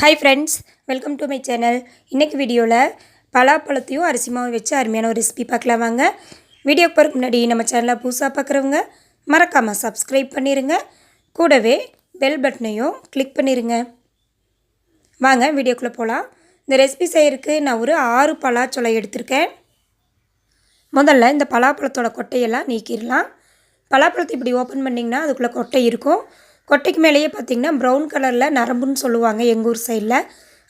Hi friends, welcome to my channel. இன்றைக்கி வீடியோவில் பலாப்பழத்தையும் அரிசி மாவு வச்சு அருமையான ஒரு ரெசிபி பார்க்கலாம் வாங்க. வீடியோ போகிறதுக்கு முன்னாடி நம்ம சேனலை புதுசாக பார்க்குறவங்க மறக்காமல் சப்ஸ்கிரைப் பண்ணிடுங்க. கூடவே பெல் பட்டனையும் கிளிக் பண்ணிடுங்க. வாங்க வீடியோக்குள்ளே போகலாம். இந்த ரெசிபி செய்கிறதுக்கு நான் ஒரு 6 பலாச்சொலை எடுத்திருக்கேன். முதல்ல இந்த பலாப்பழத்தோட கொட்டையெல்லாம் நீக்கிடலாம். பலாப்பழத்தை இப்படி ஓப்பன் பண்ணிங்கன்னா அதுக்குள்ளே கொட்டை இருக்கும். கொட்டைக்கு மேலேயே பார்த்திங்கன்னா ப்ரௌன் கலரில் நரம்புன்னு சொல்லுவாங்க எங்கள் ஊர் சைடில்.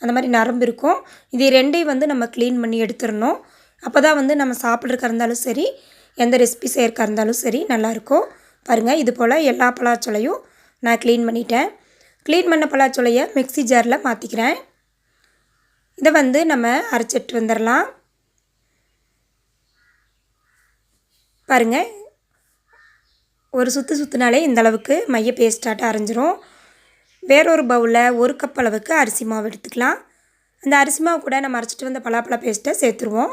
அந்த மாதிரி நரம்பு இருக்கும். இது ரெண்டையும் நம்ம க்ளீன் பண்ணி எடுத்துடணும். அப்போ தான் நம்ம சாப்பிட்றதுக்கா இருந்தாலும் சரி, எந்த ரெசிபி செய்கிறக்கா இருந்தாலும் சரி நல்லாயிருக்கும். பாருங்கள், இது போல் எல்லா பலாச்சொலையும் நான் க்ளீன் பண்ணிட்டேன். க்ளீன் பண்ண பலாச்சொலையை மிக்ஸி ஜாரில் மாற்றிக்கிறேன். இதை நம்ம அரைச்சிட்டு வந்துடலாம். பாருங்கள், ஒரு சுற்றினாலே இந்தளவுக்கு மைய பேஸ்டாட்ட அரைஞ்சிரும். வேறொரு பவுலில் 1 கப் அளவுக்கு அரிசி மாவு எடுத்துக்கலாம். அந்த அரிசி மாவு கூட நம்ம அரைச்சிட்டு வந்த பலாப்பழ பேஸ்ட்டை சேர்த்துருவோம்.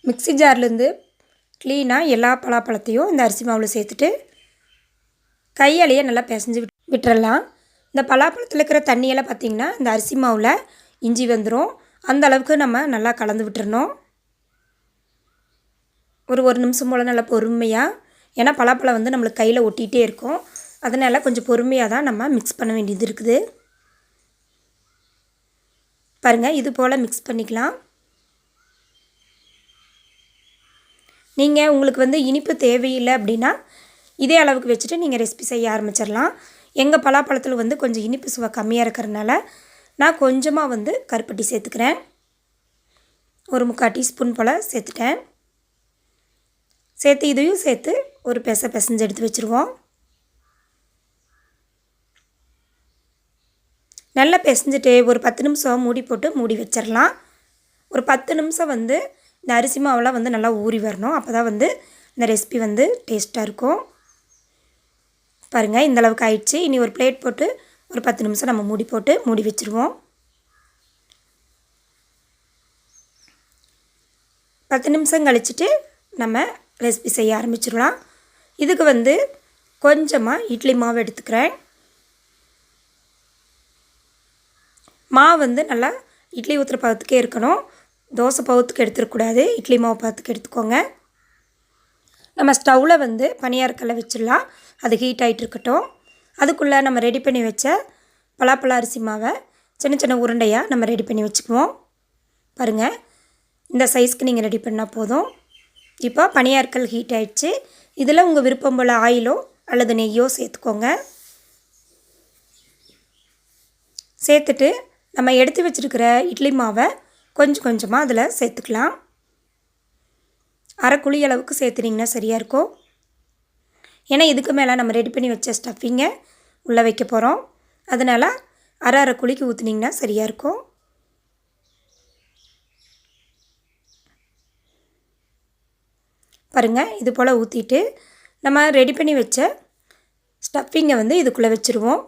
மிக்ஸி ஜார்லேருந்து க்ளீனாக எல்லா பலாப்பழத்தையும் இந்த அரிசி மாவில் சேர்த்துட்டு கையாலேயே நல்லா பிசைஞ்சு விட்டுறலாம். இந்த பலாப்பழத்தில் இருக்கிற தண்ணியெல்லாம் பார்த்திங்கன்னா இந்த அரிசி மாவில் இஞ்சி வந்துடும். அந்த அளவுக்கு நம்ம நல்லா கலந்து விட்டுறணும். ஒரு நிமிஷம் போல் நல்லா பொறுமையாக, ஏன்னா பலாப்பழம் நம்மளுக்கு கையில் ஒட்டிகிட்டே இருக்கும். அதனால் கொஞ்சம் பொறுமையாக தான் நம்ம மிக்ஸ் பண்ண வேண்டியது இருக்குது. பாருங்கள், இது போல் மிக்ஸ் பண்ணிக்கலாம். நீங்கள் உங்களுக்கு இனிப்பு தேவையில்லை அப்படின்னா இதே அளவுக்கு வச்சுட்டு நீங்கள் ரெசிபி செய்ய ஆரம்பிச்சிடலாம். எங்கள் பலாப்பழத்தில் கொஞ்சம் இனிப்பு சுவை கம்மியாக இருக்கிறதுனால நான் கொஞ்சமாக கருப்பட்டி சேர்த்துக்கிறேன். ஒரு 3/4 டீஸ்பூன் போல் சேர்த்துட்டேன். சேர்த்து இதையும் சேர்த்து ஒரு பிசைஞ்சு எடுத்து வச்சுருவோம். நல்லா பிசைஞ்சிட்டு ஒரு 10 நிமிஷம் மூடி போட்டு மூடி வச்சிடலாம். ஒரு 10 நிமிஷம் இந்த அரிசி மாவெல்லாம் நல்லா ஊறி வரணும். அப்போ தான் இந்த ரெசிபி டேஸ்ட்டாக இருக்கும். பாருங்கள், இந்தளவுக்கு ஆயிடுச்சு. இனி ஒரு பிளேட் போட்டு ஒரு 10 நிமிஷம் நம்ம மூடி போட்டு மூடி வச்சுருவோம். 10 நிமிஷம் கழிச்சிட்டு நம்ம ரெசிபி செய்ய ஆரம்பிச்சிடலாம். இதுக்கு கொஞ்சமாக இட்லி மாவு எடுத்துக்கிறேன். மாவு நல்லா இட்லி ஊற்றுற பதத்துக்கே இருக்கணும். தோசை பதத்துக்கு எடுத்துடக்கூடாது. இட்லி மாவு பதத்துக்கு எடுத்துக்கோங்க. நம்ம ஸ்டவ்வில் பனியாரக்கல்லை வச்சிடலாம். அது ஹீட் ஆகிட்டு இருக்கட்டும். அதுக்குள்ளே நம்ம ரெடி பண்ணி வச்ச பலாப்பழ அரிசி மாவை சின்ன சின்ன உருண்டையாக நம்ம ரெடி பண்ணி வச்சுக்குவோம். பாருங்கள், இந்த சைஸ்க்கு நீங்கள் ரெடி பண்ணால் போதும். இப்போ பனியாரக்கல் ஹீட் ஆகிடுச்சு. இதில் உங்கள் விருப்பம் போல் ஆயிலோ அல்லது நெய்யோ சேர்த்துக்கோங்க. சேர்த்துட்டு நம்ம எடுத்து வச்சுருக்கிற இட்லி மாவை கொஞ்சம் கொஞ்சமாக அதில் சேர்த்துக்கலாம். அரை குழி அளவுக்கு சேர்த்துனிங்கன்னா சரியாக இருக்கும். ஏன்னா இதுக்கு மேலே நம்ம ரெடி பண்ணி வச்ச ஸ்டஃபிங்கை உள்ளே வைக்க போகிறோம். அதனால் அரை குழிக்கு ஊற்றுனிங்கன்னா சரியாக இருக்கும். பாருங்கள், இது போல் ஊற்றிட்டு நம்ம ரெடி பண்ணி வச்ச ஸ்டஃபிங்கை இதுக்குள்ளே வச்சுருவோம்.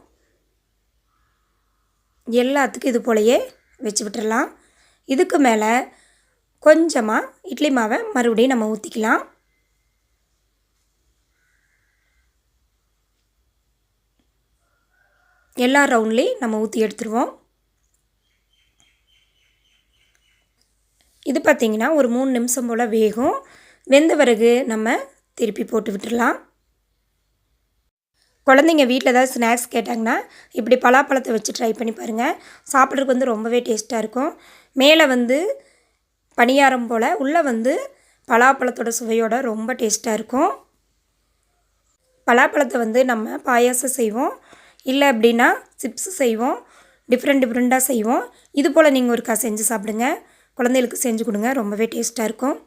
எல்லாத்துக்கும் இது போலையே வச்சு விட்டுறலாம். இதுக்கு மேலே கொஞ்சமாக இட்லி மாவை மறுபடியும் நம்ம ஊற்றிக்கலாம். எல்லா ரவுண்ட்லேயும் நம்ம ஊற்றி எடுத்துருவோம். இது பார்த்திங்கன்னா ஒரு 3 நிமிஷம் போல் வேகும். வெந்த பிறகு நம்ம திருப்பி போட்டு விட்டுடலாம். குழந்தைங்க வீட்டில் ஏதாவது ஸ்நாக்ஸ் கேட்டாங்கன்னா இப்படி பலாப்பழத்தை வச்சு ட்ரை பண்ணி பாருங்கள். சாப்பிட்றதுக்கு ரொம்பவே டேஸ்ட்டாக இருக்கும். மேலே பனியாரம் போல் உள்ளே பலாப்பழத்தோட சுவையோட ரொம்ப டேஸ்ட்டாக இருக்கும். பலாப்பழத்தை நம்ம பாயாசம் செய்வோம், இல்லை அப்படின்னா சிப்ஸு செய்வோம், டிஃப்ரெண்ட்டாக செய்வோம். இது போல் நீங்கள் ஒருக்கா செஞ்சு சாப்பிடுங்க. குழந்தைகளுக்கு செஞ்சு கொடுங்க, ரொம்பவே டேஸ்ட்டாக இருக்கும்.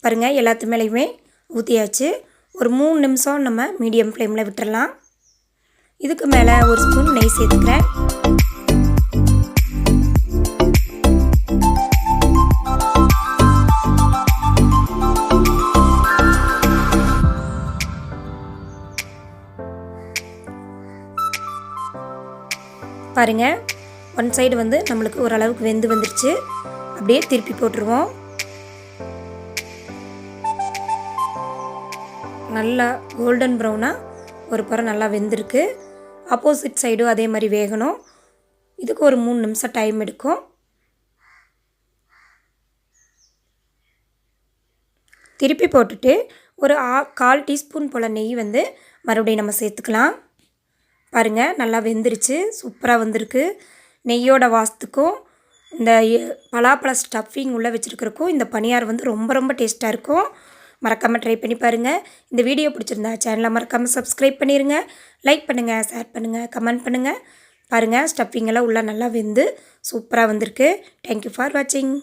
பாருங்கள், எல்லாத்து மேலேயுமே ஊற்றியாச்சு. ஒரு 3 நிமிஷம் நம்ம மீடியம் ஃப்ளேமில் விட்டுறலாம். இதுக்கு மேலே ஒரு ஸ்பூன் நெய் சேர்த்துக்கிறேன். பாருங்கள், ஒன் சைடு நம்மளுக்கு ஓரளவுக்கு வெந்து வந்துருச்சு. அப்படியே திருப்பி போட்டுருவோம். நல்லா கோல்டன் ப்ரௌனாக ஒரு புறம் நல்லா வெந்திருக்கு. ஆப்போசிட் சைடும் அதே மாதிரி வேகணும். இதுக்கு ஒரு 3 நிமிஷம் டைம் எடுக்கும். திருப்பி போட்டுட்டு ஒரு 1/4 டீஸ்பூன் போல் நெய் வந்து மறுபடியும் நம்ம சேர்த்துக்கலாம். பாருங்கள், நல்லா வெந்துருச்சு, சூப்பராக வந்திருக்கு. நெய்யோட வாசத்துக்கும் இந்த பலாப்பழ ஸ்டஃபிங் உள்ளே வச்சுருக்கிறக்கும் இந்த பணியாரம் வந்து ரொம்ப ரொம்ப டேஸ்ட்டாக இருக்கும். மறக்காமல் ட்ரை பண்ணி பாருங்கள். இந்த வீடியோ பிடிச்சிருந்தா சேனலை மறக்காமல் சப்ஸ்கிரைப் பண்ணிடுங்க. லைக் பண்ணுங்கள், ஷேர் பண்ணுங்கள், கமெண்ட் பண்ணுங்கள். பாருங்கள், ஸ்டஃபிங் எல்லாம் உள்ளே நல்லா வெந்து சூப்பராக வந்திருக்கு. தேங்க்யூ ஃபார் வாட்சிங்.